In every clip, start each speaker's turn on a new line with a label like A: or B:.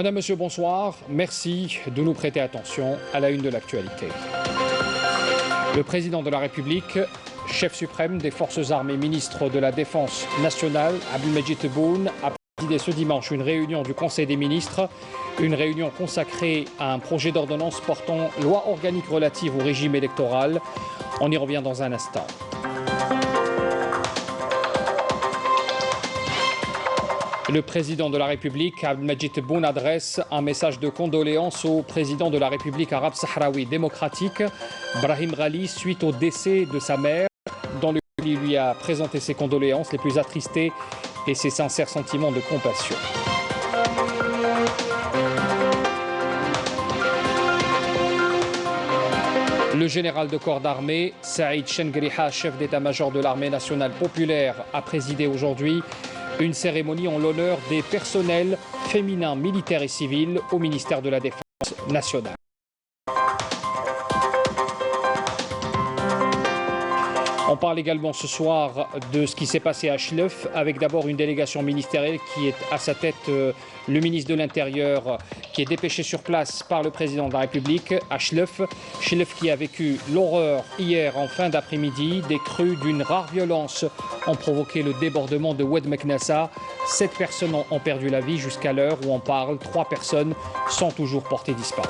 A: Madame, Monsieur, bonsoir. Merci de nous prêter attention à la une de l'actualité. Le président de la République, chef suprême des forces armées, ministre de la Défense nationale, Abdelmadjid Tebboune, a présidé ce dimanche une réunion du Conseil des ministres, une réunion consacrée à un projet d'ordonnance portant loi organique relative au régime électoral. On y revient dans un instant. Le président de la République, Abdelmadjid Tebboune, adresse un message de condoléances au président de la République arabe sahraoui démocratique, Brahim Ghali, suite au décès de sa mère, dans lequel il lui a présenté ses condoléances les plus attristées et ses sincères sentiments de compassion. Le général de corps d'armée, Saïd Chengriha, chef d'état-major de l'armée nationale populaire, a présidé aujourd'hui une cérémonie en l'honneur des personnels féminins militaires et civils au ministère de la Défense nationale. On parle également ce soir de ce qui s'est passé à Chlef, avec d'abord une délégation ministérielle qui est à sa tête le ministre de l'Intérieur, qui est dépêché sur place par le président de la République à Chlef. Chlef qui a vécu l'horreur hier en fin d'après-midi. Des crues d'une rare violence ont provoqué le débordement de Oued Meknassa. 7 personnes ont perdu la vie jusqu'à l'heure où on parle. 3 personnes sont toujours portées disparues.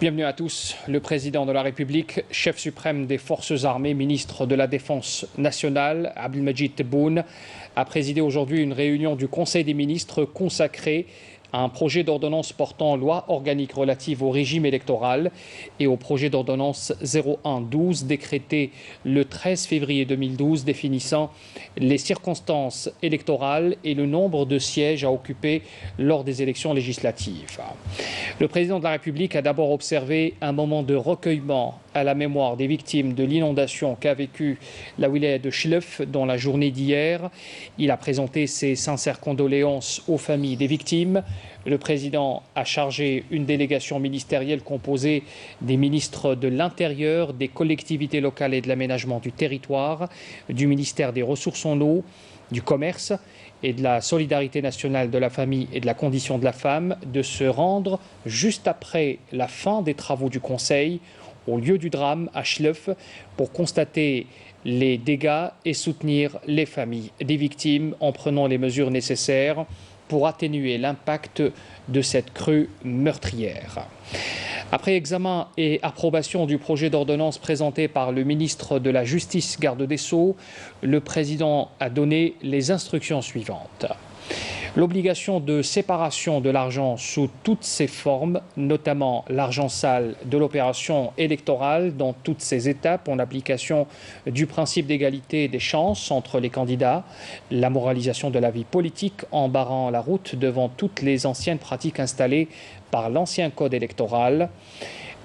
A: Bienvenue à tous. Le président de la République, chef suprême des forces armées, ministre de la Défense nationale, Abdelmadjid Tebboune, a présidé aujourd'hui une réunion du Conseil des ministres consacrée à un projet d'ordonnance portant loi organique relative au régime électoral et au projet d'ordonnance 01-12 décrété le 13 février 2012 définissant les circonstances électorales et le nombre de sièges à occuper lors des élections législatives. Le président de la République a d'abord observé un moment de recueillement à la mémoire des victimes de l'inondation qu'a vécue la wilaya de Chlef dans la journée d'hier. Il a présenté ses sincères condoléances aux familles des victimes. Le président a chargé une délégation ministérielle composée des ministres de l'Intérieur, des collectivités locales et de l'aménagement du territoire, du ministère des Ressources en eau, du Commerce et de la Solidarité nationale, de la famille et de la condition de la femme, de se rendre juste après la fin des travaux du Conseil au lieu du drame à Chlef pour constater les dégâts et soutenir les familles des victimes en prenant les mesures nécessaires pour atténuer l'impact de cette crue meurtrière. Après examen et approbation du projet d'ordonnance présenté par le ministre de la Justice, garde des Sceaux, le président a donné les instructions suivantes. L'obligation de séparation de l'argent sous toutes ses formes, notamment l'argent sale de l'opération électorale dans toutes ses étapes en application du principe d'égalité des chances entre les candidats, la moralisation de la vie politique en barrant la route devant toutes les anciennes pratiques installées par l'ancien code électoral,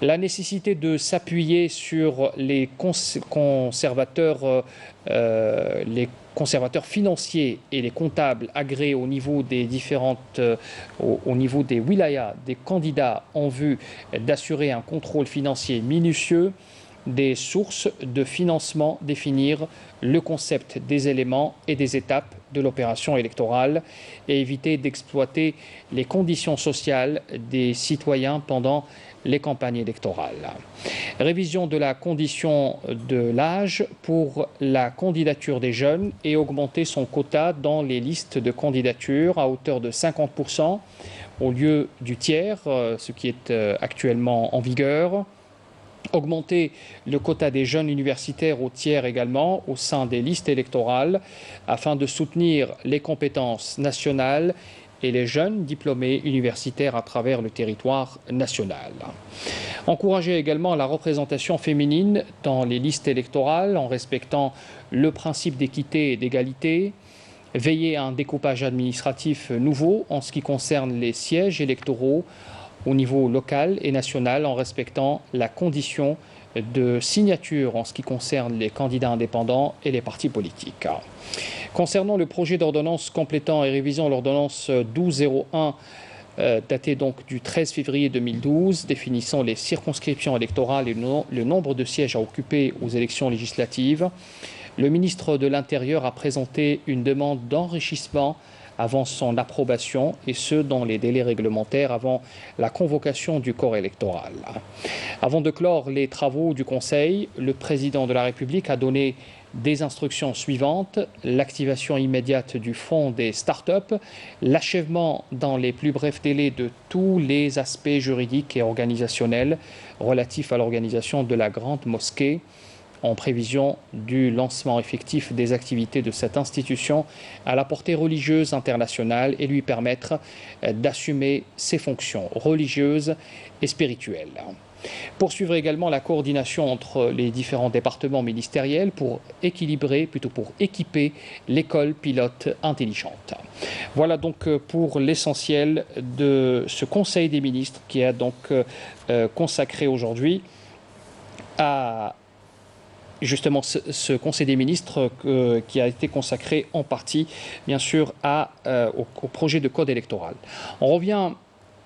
A: la nécessité de s'appuyer sur les conservateurs financiers et les comptables agréés au niveau des au niveau des wilayas des candidats en vue d'assurer un contrôle financier minutieux, des sources de financement, définir le concept des éléments et des étapes de l'opération électorale et éviter d'exploiter les conditions sociales des citoyens pendant les campagnes électorales. Révision de la condition de l'âge pour la candidature des jeunes et augmenter son quota dans les listes de candidature à hauteur de 50% au lieu du tiers, ce qui est actuellement en vigueur. Augmenter le quota des jeunes universitaires au tiers également au sein des listes électorales afin de soutenir les compétences nationales et les jeunes diplômés universitaires à travers le territoire national. Encourager également la représentation féminine dans les listes électorales en respectant le principe d'équité et d'égalité. Veiller à un découpage administratif nouveau en ce qui concerne les sièges électoraux au niveau local et national en respectant la condition de signature en ce qui concerne les candidats indépendants et les partis politiques. Concernant le projet d'ordonnance complétant et révisant l'ordonnance 1201 datée donc du 13 février 2012, définissant les circonscriptions électorales et le nombre de sièges à occuper aux élections législatives, le ministre de l'Intérieur a présenté une demande d'enrichissement avant son approbation, et ce dans les délais réglementaires avant la convocation du corps électoral. Avant de clore les travaux du Conseil, le président de la République a donné des instructions suivantes: l'activation immédiate du fonds des start-up, l'achèvement dans les plus brefs délais de tous les aspects juridiques et organisationnels relatifs à l'organisation de la Grande Mosquée, en prévision du lancement effectif des activités de cette institution à la portée religieuse internationale et lui permettre d'assumer ses fonctions religieuses et spirituelles. Poursuivre également la coordination entre les différents départements ministériels pour équiper l'école pilote intelligente. Voilà donc pour l'essentiel de ce Conseil des ministres qui est donc consacré aujourd'hui à justement ce Conseil des ministres qui a été consacré en partie bien sûr au projet de code électoral. On revient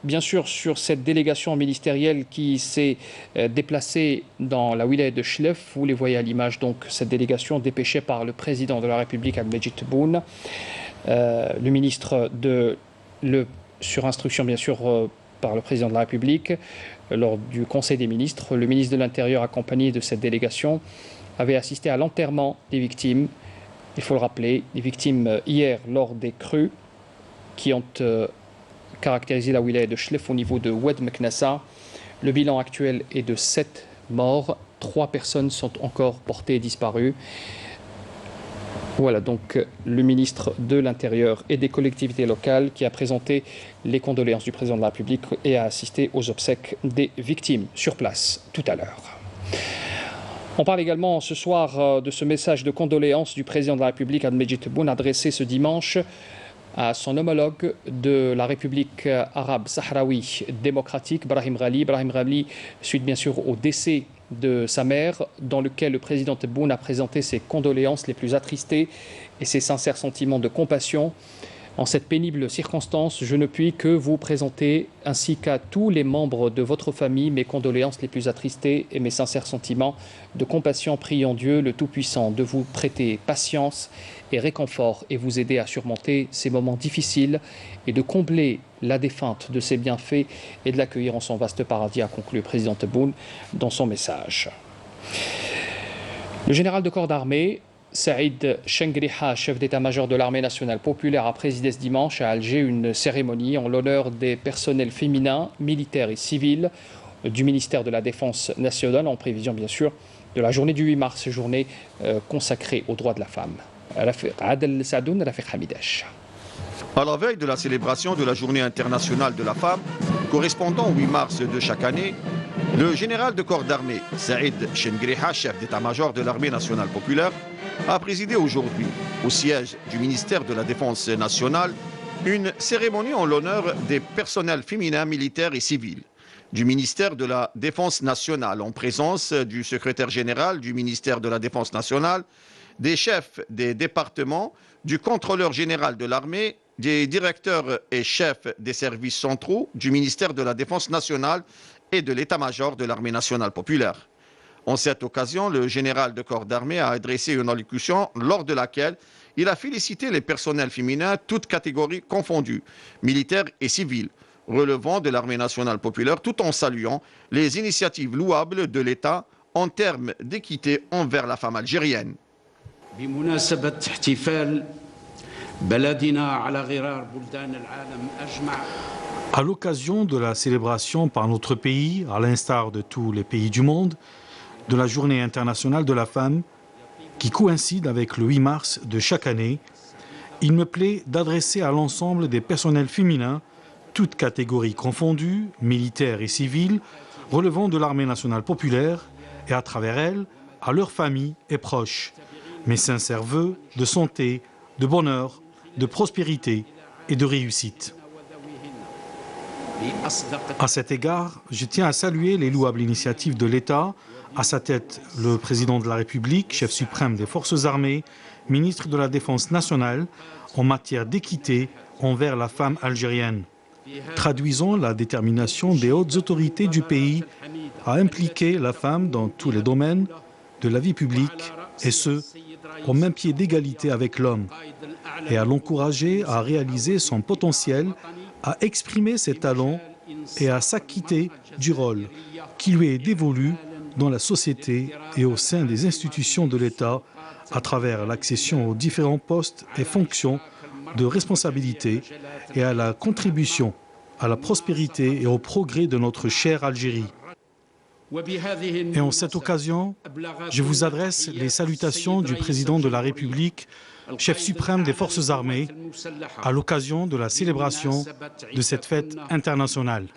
A: bien sûr sur cette délégation ministérielle qui s'est déplacée dans la wilaya de Chlef. Vous les voyez à l'image, donc cette délégation dépêchée par le président de la République, Abdelmadjid Tebboune, le ministre sur instruction bien sûr par le président de la République, lors du Conseil des ministres. Le ministre de l'Intérieur, accompagné de cette délégation, avait assisté à l'enterrement des victimes, il faut le rappeler, des victimes hier lors des crues qui ont caractérisé la wilaya de Chlef au niveau de Oued Meknassa. Le bilan actuel est de 7 morts, 3 personnes sont encore portées disparues. Voilà donc le ministre de l'Intérieur et des collectivités locales qui a présenté les condoléances du président de la République et a assisté aux obsèques des victimes sur place tout à l'heure. On parle également ce soir de ce message de condoléances du président de la République, Abdelmadjid Tebboune, adressé ce dimanche à son homologue de la République arabe sahraoui démocratique, Brahim Ghali, suite bien sûr au décès de sa mère, dans lequel le président Tebboune a présenté ses condoléances les plus attristées et ses sincères sentiments de compassion. En cette pénible circonstance, je ne puis que vous présenter, ainsi qu'à tous les membres de votre famille, mes condoléances les plus attristées et mes sincères sentiments de compassion, priant Dieu, le Tout-Puissant, de vous prêter patience et réconfort et vous aider à surmonter ces moments difficiles et de combler la défunte de ses bienfaits et de l'accueillir en son vaste paradis, a conclu le président Tebboune dans son message. Le général de corps d'armée, Saïd Chengriha, chef d'état-major de l'armée nationale populaire, a présidé ce dimanche à Alger une cérémonie en l'honneur des personnels féminins, militaires et civils du ministère de la Défense nationale, en prévision bien sûr de la journée du 8 mars, journée consacrée aux droits de la femme. Adel Sadoun, Rafiq Hamidash.
B: À la veille de la célébration de la Journée internationale de la femme, correspondant au 8 mars de chaque année, le général de corps d'armée, Saïd Chengriha, chef d'état-major de l'armée nationale populaire, a présidé aujourd'hui, au siège du ministère de la Défense nationale, une cérémonie en l'honneur des personnels féminins militaires et civils du ministère de la Défense nationale, en présence du secrétaire général du ministère de la Défense nationale, des chefs des départements, du contrôleur général de l'armée, des directeurs et chefs des services centraux du ministère de la Défense nationale et de l'état-major de l'armée nationale populaire. En cette occasion, le général de corps d'armée a adressé une allocution lors de laquelle il a félicité les personnels féminins, toutes catégories confondues, militaires et civils, relevant de l'armée nationale populaire, tout en saluant les initiatives louables de l'État en termes d'équité envers la femme algérienne.
C: À l'occasion de la célébration par notre pays, à l'instar de tous les pays du monde, de la Journée internationale de la femme, qui coïncide avec le 8 mars de chaque année, il me plaît d'adresser à l'ensemble des personnels féminins, toutes catégories confondues, militaires et civils, relevant de l'armée nationale populaire, et à travers elle, à leurs familles et proches, mes sincères vœux de santé, de bonheur, de prospérité et de réussite. À cet égard, je tiens à saluer les louables initiatives de l'État, à sa tête le président de la République, chef suprême des forces armées, ministre de la Défense nationale, en matière d'équité envers la femme algérienne, traduisant la détermination des hautes autorités du pays à impliquer la femme dans tous les domaines de la vie publique, et ce, au même pied d'égalité avec l'homme et à l'encourager à réaliser son potentiel, à exprimer ses talents et à s'acquitter du rôle qui lui est dévolu dans la société et au sein des institutions de l'État à travers l'accession aux différents postes et fonctions de responsabilité et à la contribution à la prospérité et au progrès de notre chère Algérie. Et en cette occasion, je vous adresse les salutations du président de la République, chef suprême des forces armées, à l'occasion de la célébration de cette fête internationale.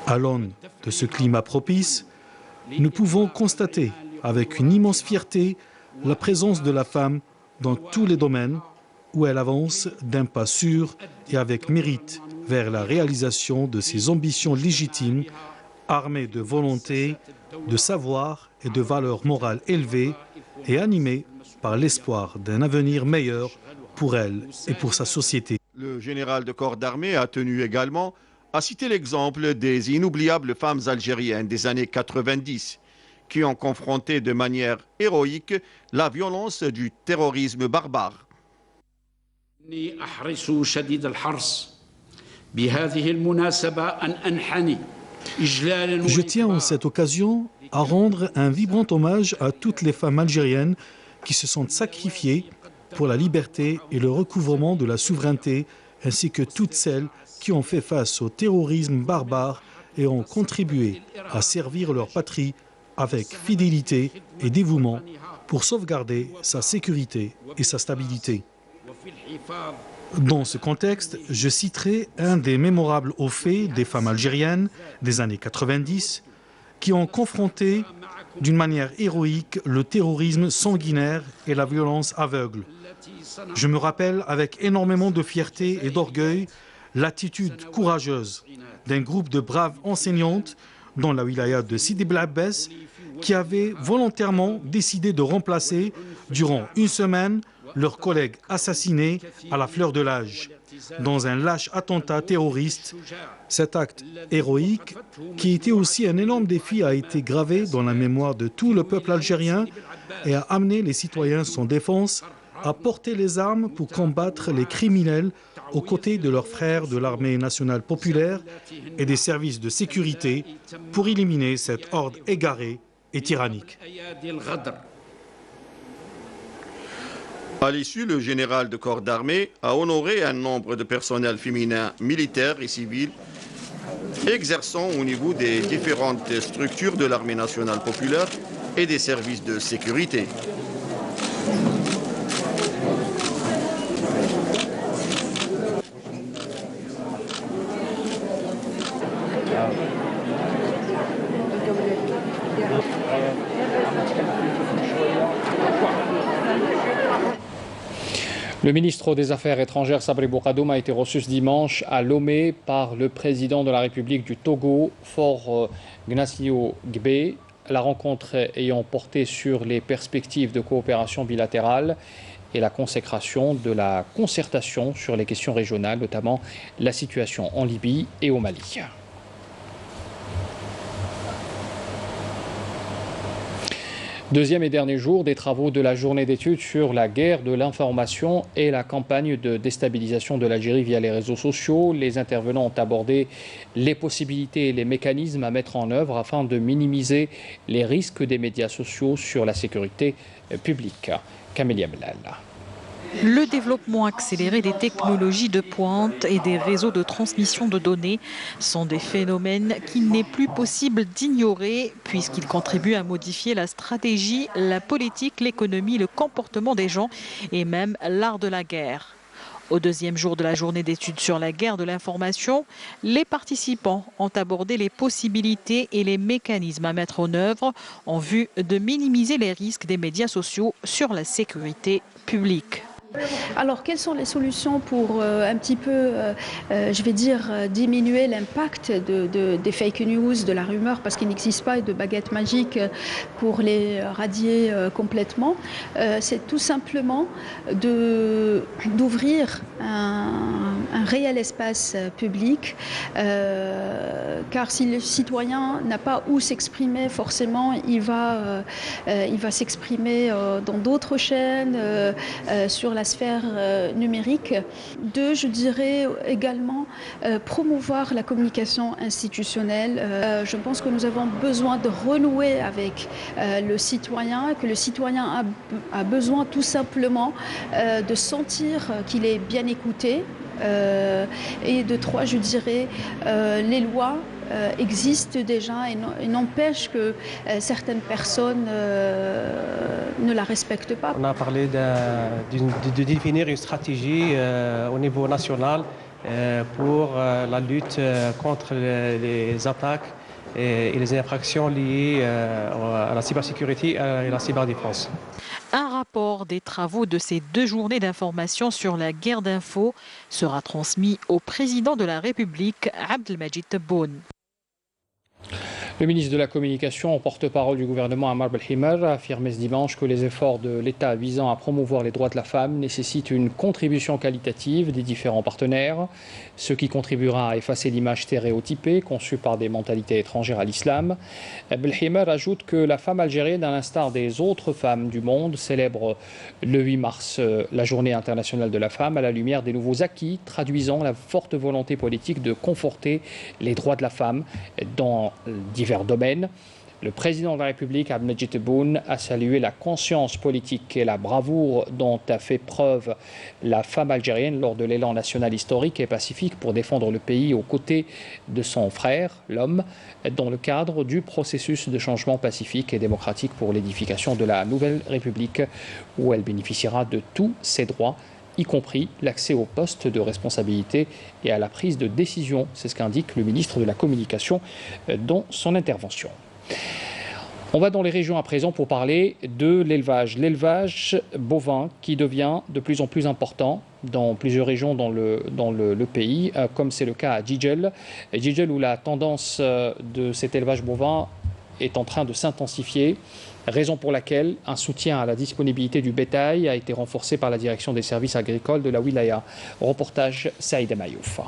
C: À l'aune de ce climat propice, nous pouvons constater avec une immense fierté la présence de la femme dans tous les domaines où elle avance d'un pas sûr et avec mérite vers la réalisation de ses ambitions légitimes, armée de volonté, de savoir et de valeurs morales élevées et animée par l'espoir d'un avenir meilleur pour elle et pour sa société.
B: Le général de corps d'armée a tenu également à citer l'exemple des inoubliables femmes algériennes des années 90 qui ont confronté de manière héroïque la violence du terrorisme barbare.
C: Je tiens en cette occasion à rendre un vibrant hommage à toutes les femmes algériennes qui se sont sacrifiées pour la liberté et le recouvrement de la souveraineté, ainsi que toutes celles qui ont fait face au terrorisme barbare et ont contribué à servir leur patrie avec fidélité et dévouement pour sauvegarder sa sécurité et sa stabilité. Dans ce contexte, je citerai un des mémorables hauts faits des femmes algériennes des années 90 qui ont confronté d'une manière héroïque le terrorisme sanguinaire et la violence aveugle. Je me rappelle avec énormément de fierté et d'orgueil l'attitude courageuse d'un groupe de braves enseignantes dans la wilaya de Sidi Bel Abbès qui avaient volontairement décidé de remplacer durant une semaine leurs collègues assassinés à la fleur de l'âge dans un lâche attentat terroriste. Cet acte héroïque, qui était aussi un énorme défi, a été gravé dans la mémoire de tout le peuple algérien et a amené les citoyens sans défense à porter les armes pour combattre les criminels aux côtés de leurs frères de l'armée nationale populaire et des services de sécurité pour éliminer cette horde égarée et tyrannique.
B: À l'issue, le général de corps d'armée a honoré un nombre de personnels féminins militaires et civils exerçant au niveau des différentes structures de l'armée nationale populaire et des services de sécurité.
A: Le ministre des Affaires étrangères Sabri Bourgadoum a été reçu ce dimanche à Lomé par le président de la République du Togo, Faure Gnassingbé. La rencontre ayant porté sur les perspectives de coopération bilatérale et la consécration de la concertation sur les questions régionales, notamment la situation en Libye et au Mali. Deuxième et dernier jour des travaux de la journée d'études sur la guerre de l'information et la campagne de déstabilisation de l'Algérie via les réseaux sociaux. Les intervenants ont abordé les possibilités et les mécanismes à mettre en œuvre afin de minimiser les risques des médias sociaux sur la sécurité publique. Camélia Blal.
D: Le développement accéléré des technologies de pointe et des réseaux de transmission de données sont des phénomènes qu'il n'est plus possible d'ignorer puisqu'ils contribuent à modifier la stratégie, la politique, l'économie, le comportement des gens et même l'art de la guerre. Au deuxième jour de la journée d'études sur la guerre de l'information, les participants ont abordé les possibilités et les mécanismes à mettre en œuvre en vue de minimiser les risques des médias sociaux sur la sécurité publique.
E: Alors, quelles sont les solutions pour un petit peu, je vais dire, diminuer l'impact des fake news, de la rumeur, parce qu'il n'existe pas de baguette magique pour les radier complètement. C'est tout simplement d'ouvrir un réel espace public, car si le citoyen n'a pas où s'exprimer, forcément il va s'exprimer dans d'autres chaînes, sur la sphère numérique. Deux, je dirais également promouvoir la communication institutionnelle. Je pense que nous avons besoin de renouer avec le citoyen, que le citoyen a besoin tout simplement de sentir qu'il est bien écouté. Et de trois, je dirais, les lois existent déjà et n'empêchent que certaines personnes ne la respectent pas.
F: On a parlé de définir une stratégie au niveau national pour la lutte contre les attaques et les infractions liées à la cybersécurité et la cyberdéfense.
D: Un rapport des travaux de ces 2 journées d'information sur la guerre d'info sera transmis au président de la République, Abdelmajid Tebboune.
A: Le ministre de la Communication, porte-parole du gouvernement Ammar Belhimar, a affirmé ce dimanche que les efforts de l'État visant à promouvoir les droits de la femme nécessitent une contribution qualitative des différents partenaires, ce qui contribuera à effacer l'image stéréotypée conçue par des mentalités étrangères à l'islam. Belhimar ajoute que la femme algérienne, à l'instar des autres femmes du monde, célèbre le 8 mars la Journée internationale de la femme à la lumière des nouveaux acquis, traduisant la forte volonté politique de conforter les droits de la femme dans divers domaines. Le président de la République, Abdelmajid Tebboune, a salué la conscience politique et la bravoure dont a fait preuve la femme algérienne lors de l'élan national historique et pacifique pour défendre le pays aux côtés de son frère, l'homme, dans le cadre du processus de changement pacifique et démocratique pour l'édification de la nouvelle République, où elle bénéficiera de tous ses droits, y compris l'accès au poste de responsabilité et à la prise de décision. C'est ce qu'indique le ministre de la Communication dans son intervention. On va dans les régions à présent pour parler de l'élevage. L'élevage bovin qui devient de plus en plus important dans plusieurs régions dans le pays, comme c'est le cas à Jijel. Jijel, où la tendance de cet élevage bovin est en train de s'intensifier, raison pour laquelle un soutien à la disponibilité du bétail a été renforcé par la direction des services agricoles de la wilaya. Reportage Saïd Mayouf.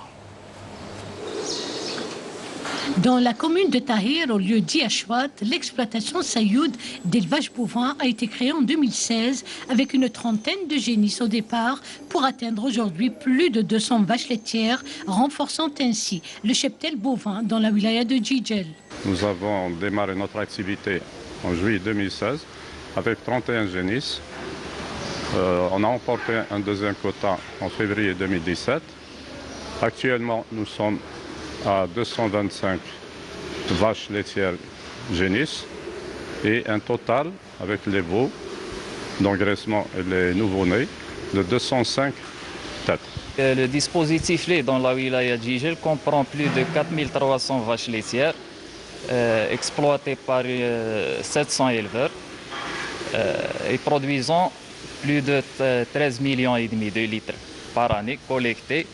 G: Dans la commune de Tahir, au lieu d'Iachouat, l'exploitation Sayoud d'élevage bovin a été créée en 2016 avec une trentaine de génisses au départ pour atteindre aujourd'hui plus de 200 vaches laitières, renforçant ainsi le cheptel bovin dans la wilaya de Jijel.
H: Nous avons démarré notre activité en juillet 2016 avec 31 génisses. On a emporté un deuxième quota en février 2017. Actuellement, nous sommes à 225 vaches laitières génisses et un total avec les veaux d'engraissement et les nouveau-nés de 205 têtes.
I: Le dispositif lait dans la wilaya de Jijel comprend plus de 4300 vaches laitières exploitées par 700 éleveurs et produisant plus de 13,5 millions de litres par année collectés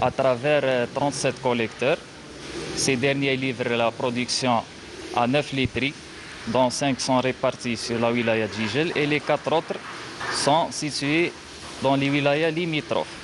I: à travers 37 collecteurs. Ces derniers livrent la production à 9 literies, dont 5 sont répartis sur la wilaya de Jijel et les 4 autres sont situés dans les wilayas limitrophes.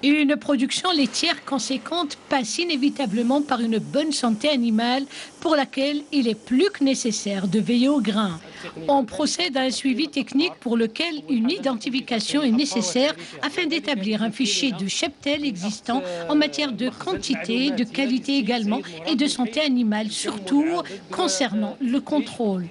G: Une production laitière conséquente passe inévitablement par une bonne santé animale pour laquelle il est plus que nécessaire de veiller au grain. On procède à un suivi technique pour lequel une identification est nécessaire afin d'établir un fichier de cheptel existant en matière de quantité, de qualité également et de santé animale, surtout concernant le contrôle.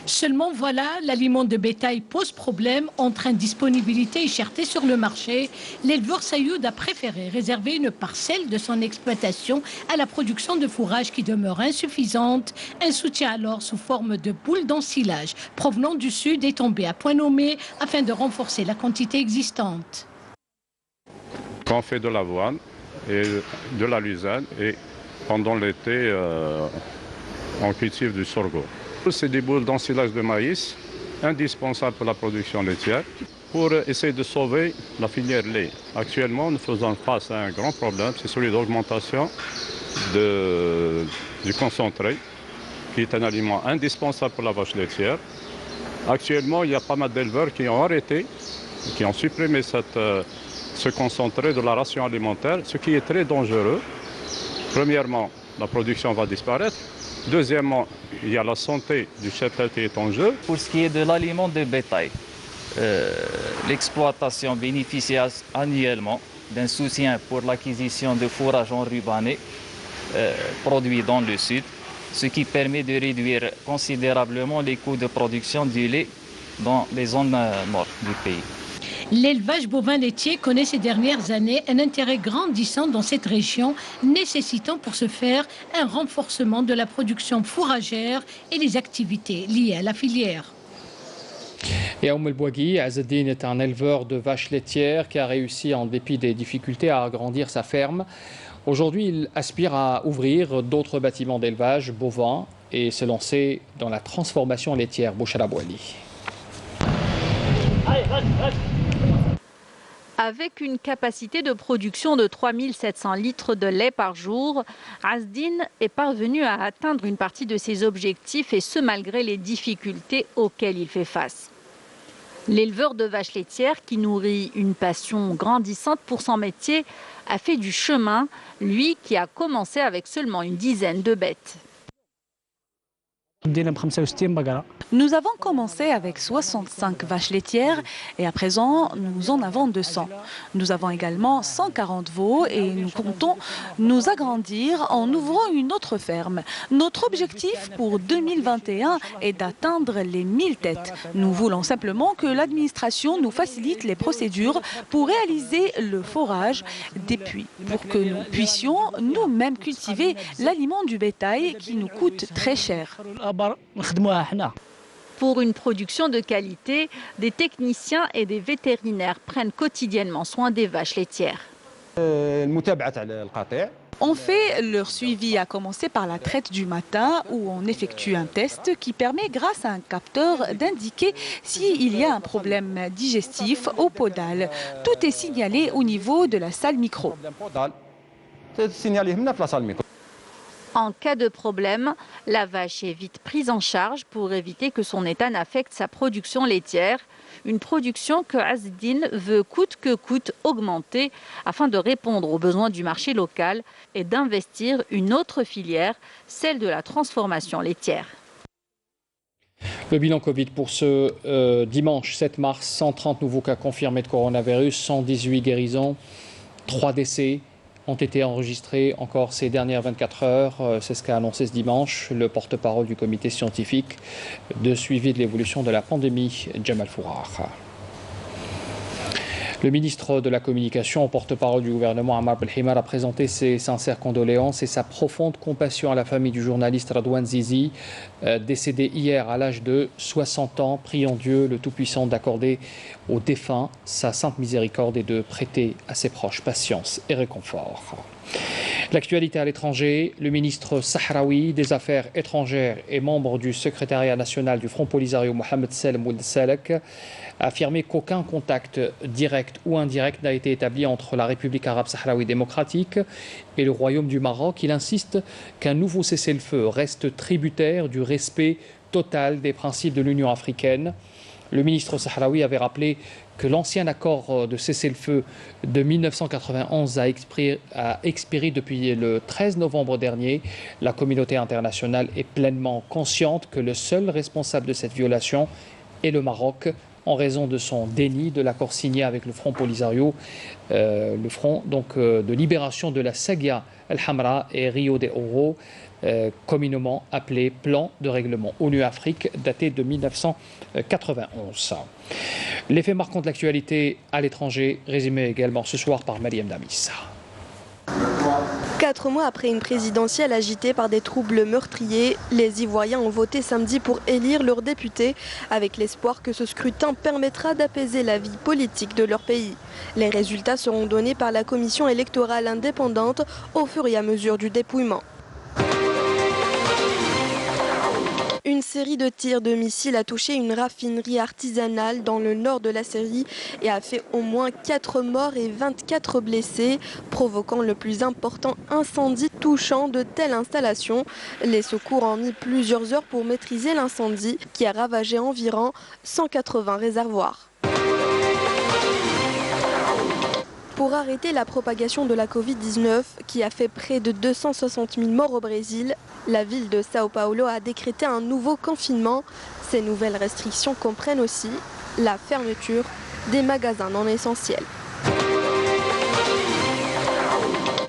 G: Seulement voilà, l'aliment de bétail pose problème entre indisponibilité et cherté sur le marché. L'éleveur Sayoud a préféré réserver une parcelle de son exploitation à la production de fourrage qui demeure insuffisante. Un soutien alors sous forme de boules d'ensilage provenant du sud est tombé à point nommé afin de renforcer la quantité existante.
H: On fait de l'avoine et de la luzerne et pendant l'été, on cultive du sorgho. C'est des boules d'ensilage de maïs, indispensables pour la production laitière, pour essayer de sauver la filière lait. Actuellement, nous faisons face à un grand problème, c'est celui d'augmentation du concentré, qui est un aliment indispensable pour la vache laitière. Actuellement, il y a pas mal d'éleveurs qui ont arrêté, qui ont supprimé se concentrer de la ration alimentaire, ce qui est très dangereux. Premièrement, la production va disparaître. Deuxièmement, il y a la santé du cheptel qui est en jeu.
I: Pour ce qui est de l'aliment de bétail, l'exploitation bénéficie annuellement d'un soutien pour l'acquisition de fourrage enrubanné produit dans le sud, ce qui permet de réduire considérablement les coûts de production du lait dans les zones nord du pays.
G: L'élevage bovin laitier connaît ces dernières années un intérêt grandissant dans cette région, nécessitant pour ce faire un renforcement de la production fourragère et les activités liées à la filière.
A: Et à Oum El Bouagui, Azzeddine est un éleveur de vaches laitières qui a réussi, en dépit des difficultés, à agrandir sa ferme. Aujourd'hui, il aspire à ouvrir d'autres bâtiments d'élevage bovin et se lancer dans la transformation laitière. Bouchara Bouali.
J: Avec une capacité de production de 3700 litres de lait par jour, Azzeddine est parvenu à atteindre une partie de ses objectifs et ce malgré les difficultés auxquelles il fait face. L'éleveur de vaches laitières qui nourrit une passion grandissante pour son métier a fait du chemin, lui qui a commencé avec seulement une dizaine de bêtes.
D: Nous avons commencé avec 65 vaches laitières et à présent nous en avons 200. Nous avons également 140 veaux et nous comptons nous agrandir en ouvrant une autre ferme. Notre objectif pour 2021 est d'atteindre les 1000 têtes. Nous voulons simplement que l'administration nous facilite les procédures pour réaliser le forage des puits, pour que nous puissions nous-mêmes cultiver l'aliment du bétail qui nous coûte très cher.
J: Pour une production de qualité, des techniciens et des vétérinaires prennent quotidiennement soin des vaches laitières.
D: On fait leur suivi, à commencer par la traite du matin où on effectue un test qui permet, grâce à un capteur, d'indiquer s'il y a un problème digestif au podal. Tout est signalé au niveau de la salle micro.
J: En cas de problème, la vache est vite prise en charge pour éviter que son état n'affecte sa production laitière. Une production que Azzeddine veut coûte que coûte augmenter afin de répondre aux besoins du marché local et d'investir une autre filière, celle de la transformation laitière.
A: Le bilan Covid pour ce dimanche 7 mars, 130 nouveaux cas confirmés de coronavirus, 118 guérisons, 3 décès ont été enregistrés encore ces dernières 24 heures. C'est ce qu'a annoncé ce dimanche le porte-parole du comité scientifique de suivi de l'évolution de la pandémie, Jamal Fourar. Le ministre de la Communication, porte-parole du gouvernement, Ammar Belhimar, a présenté ses sincères condoléances et sa profonde compassion à la famille du journaliste Radouane Zizi, décédé hier à l'âge de 60 ans. Prions Dieu, le Tout-Puissant, d'accorder aux défunts sa sainte miséricorde et de prêter à ses proches patience et réconfort. L'actualité à l'étranger, le ministre sahraoui des Affaires étrangères et membre du secrétariat national du Front Polisario, Mohamed Salem Ould Salek, a affirmé qu'aucun contact direct ou indirect n'a été établi entre la République arabe sahraoui démocratique et le Royaume du Maroc. Il insiste qu'un nouveau cessez-le-feu reste tributaire du respect total des principes de l'Union africaine. Le ministre sahraoui avait rappelé que l'ancien accord de cessez-le-feu de 1991 a expiré depuis le 13 novembre dernier. La communauté internationale est pleinement consciente que le seul responsable de cette violation est le Maroc, en raison de son déni de l'accord signé avec le Front Polisario, le front de libération de la Sagia El-Hamra et Rio de Oro, communément appelé plan de règlement ONU-Afrique daté de 1991. Les faits marquants de l'actualité à l'étranger, résumés également ce soir par Mariam Damis.
K: 4 mois après une présidentielle agitée par des troubles meurtriers, les Ivoiriens ont voté samedi pour élire leurs députés, avec l'espoir que ce scrutin permettra d'apaiser la vie politique de leur pays. Les résultats seront donnés par la commission électorale indépendante au fur et à mesure du dépouillement. Une série de tirs de missiles a touché une raffinerie artisanale dans le nord de la Syrie et a fait au moins 4 morts et 24 blessés, provoquant le plus important incendie touchant de telles installations. Les secours ont mis plusieurs heures pour maîtriser l'incendie qui a ravagé environ 180 réservoirs. Pour arrêter la propagation de la Covid-19, qui a fait près de 260 000 morts au Brésil, la ville de Sao Paulo a décrété un nouveau confinement. Ces nouvelles restrictions comprennent aussi la fermeture des magasins non essentiels.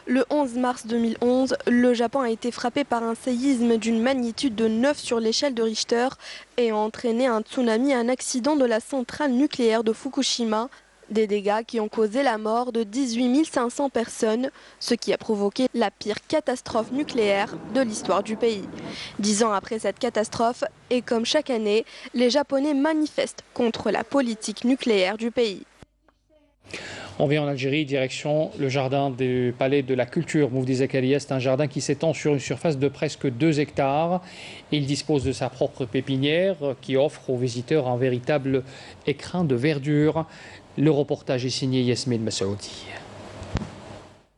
K: Le 11 mars 2011, le Japon a été frappé par un séisme d'une magnitude de 9 sur l'échelle de Richter et a entraîné un tsunami et un accident de la centrale nucléaire de Fukushima. Des dégâts qui ont causé la mort de 18 500 personnes, ce qui a provoqué la pire catastrophe nucléaire de l'histoire du pays. 10 ans après cette catastrophe, et comme chaque année, les Japonais manifestent contre la politique nucléaire du pays.
A: On vient en Algérie, direction le jardin du Palais de la Culture. Moufdi Zakaria, c'est un jardin qui s'étend sur une surface de presque 2 hectares. Il dispose de sa propre pépinière qui offre aux visiteurs un véritable écrin de verdure. Le reportage est signé Yasmine Massaoudi.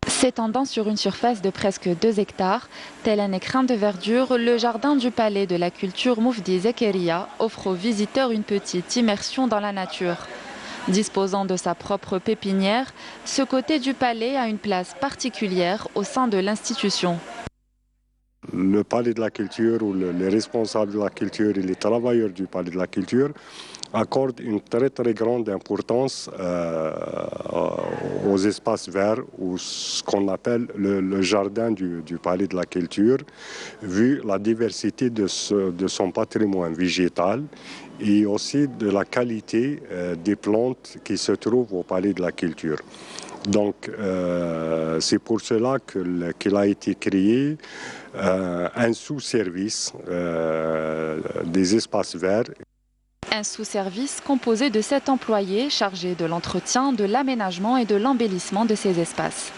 L: S'étendant sur une surface de presque 2 hectares, tel un écrin de verdure, le jardin du Palais de la Culture Moufdi Zakaria offre aux visiteurs une petite immersion dans la nature. Disposant de sa propre pépinière, ce côté du palais a une place particulière au sein de l'institution.
M: Le Palais de la Culture ou les responsables de la culture et les travailleurs du Palais de la Culture accordent une très grande importance aux espaces verts ou ce qu'on appelle le jardin du Palais de la Culture, vu la diversité de son patrimoine végétal et aussi de la qualité des plantes qui se trouvent au Palais de la Culture. Donc c'est pour cela qu'il a été créé un sous-service des espaces verts.
L: Un sous-service composé de 7 employés chargés de l'entretien, de l'aménagement et de l'embellissement de ces espaces.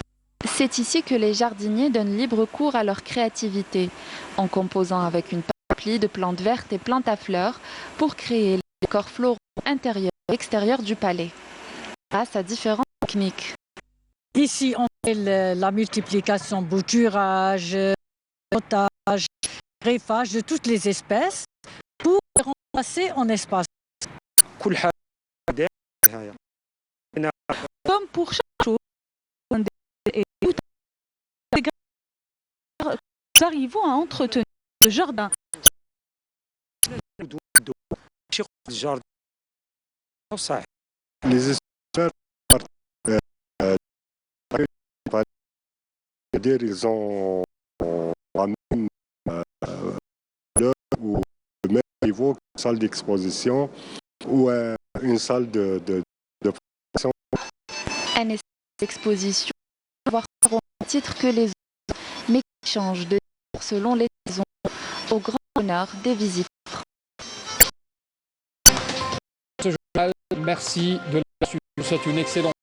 L: C'est ici que les jardiniers donnent libre cours à leur créativité, en composant avec une panoplie de plantes vertes et plantes à fleurs pour créer les décors floraux intérieurs et extérieurs du palais, grâce à différentes techniques.
N: Ici, on fait la multiplication, bouturage, potage, greffage de toutes les espèces pour les remplacer en espace.
L: Comme pour chaque chose, nous arrivons à entretenir le jardin.
M: Les experts, ils ont la même valeur ou le même niveau qu'une salle d'exposition ou une salle de production.
L: Un espace d'exposition peut avoir le même titre que les autres, mais qui change de titre selon les saisons, au grand bonheur des visiteurs.
A: Ce journal, merci de la suite. Je vous souhaite une excellente